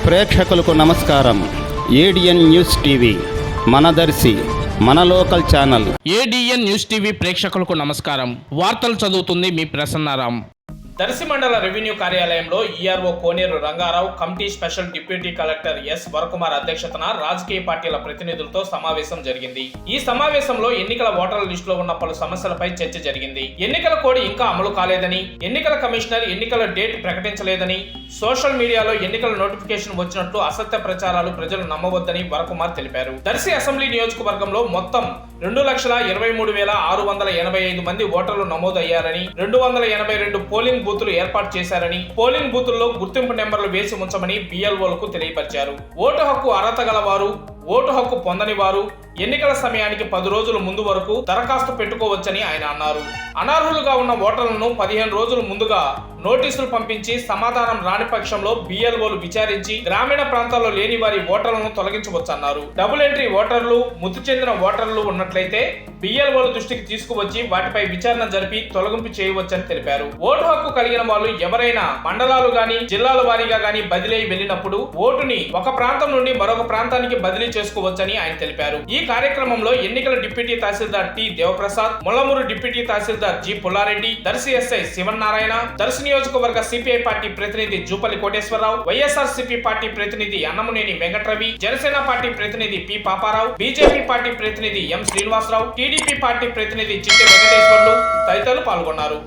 ప్రేక్షకులకు నమస్కారం. ADN news TV మనదర్శి మన local channel. ADN news TV ప్రేక్షకులకు నమస్కారం. వార్తలు చదువుతుంది మీ ప్రసన్నారాం. దర్శి మండల రెవెన్యూ కార్యాలయంలో ERO Koneru Rangarao, committee special deputy collector S Varakumar అధ్యక్షతన రాజకీయ పార్టీల ప్రతినిధులతో సమావేశం జరిగింది. ఈ సమావేశంలో ఎన్నికల ఓటర్ల లిస్టులో ఉన్న పలు సమస్యలపై చర్చ జరిగింది. ఎన్నికల కోడ్ ఇంకా అమలు కాలేదని, ఎన్నికల కమిషనర్ ఎన్నికల డేట్ ప్రకటించలేదని, సోషల్ మీడియాలో ఎన్నికల నోటిఫికేషన్ వచ్చినట్లు అసత్య ప్రచారాలు ప్రజలు నమ్మవద్దని వరకుమార్ తెలిపారు. దర్శి అసెంబ్లీ నియోజకవర్గంలో మొత్తం 2,23,685 మంది ఓటర్లు నమోదయ్యారని, 282 పోలింగ్ బూతులు ఏర్పాటు చేశారని, పోలింగ్ బూతుల్లో గుర్తింపు నెంబర్లు వేసి ఉంచమని బిఎల్ఓలకు తెలియపరిచారు. ఓటు హక్కు అర్హత గలవారు, ఓటు హక్కు పొందని వారు ఎన్నికల సమయానికి 10 రోజుల ముందు వరకు దరఖాస్తు పెట్టుకోవచ్చని ఆయన అన్నారు. అనర్హులుగా ఉన్న ఓటర్లను 15 రోజుల ముందుగా నోటీసులు పంపించి సమాధానం రాని పక్షంలో బిఎల్ఓలు విచారించి గ్రామీణ ప్రాంతాల్లో లేని వారి ఓటర్లను తొలగించవచ్చన్నారు. డబుల్ ఎంట్రీ ఓటర్లు, మృతి చెందిన ఓటర్లు ఉన్నట్లయితే బిఎల్ఓల దృష్టికి తీసుకువచ్చి వాటిపై విచారణ జరిపి తొలగింపు చేయవచ్చని తెలిపారు. ఓటు హక్కు కలిగిన వాళ్ళు ఎవరైనా మండలాలు గాని జిల్లాల వారీగా గాని బదిలీ వెళ్ళినప్పుడు ఓటుని ఒక ప్రాంతం నుండి మరొక ప్రాంతానికి బదిలీ చేసుకోవచ్చని ఆయన తెలిపారు. ఈ కార్యక్రమంలో ఎన్నికల డిప్యూటీ తహసీల్దార్ టి దేవప్రసాద్, మొల్లమూరు డిప్యూటీ తహసీల్దార్ జి పుల్లారెడ్డి, దర్శి ఎస్ఐ శివనారాయణ, దర్శి నియోజకవర్గ సిపిఐ పార్టీ ప్రతినిధి జూపల్లి కోటేశ్వరరావు, వైఎస్ఆర్సీపీ పార్టీ ప్రతినిధి అన్నమునేని వెంకట్రవి, జనసేన పార్టీ ప్రతినిధి పి పాపారావు, బీజేపీ పార్టీ ప్రతినిధి ఎం శ్రీనివాసరావు, టీడీపీ పార్టీ ప్రతినిధి చిట్టి వెంకటేశ్వర్లు తదితరులు పాల్గొన్నారు.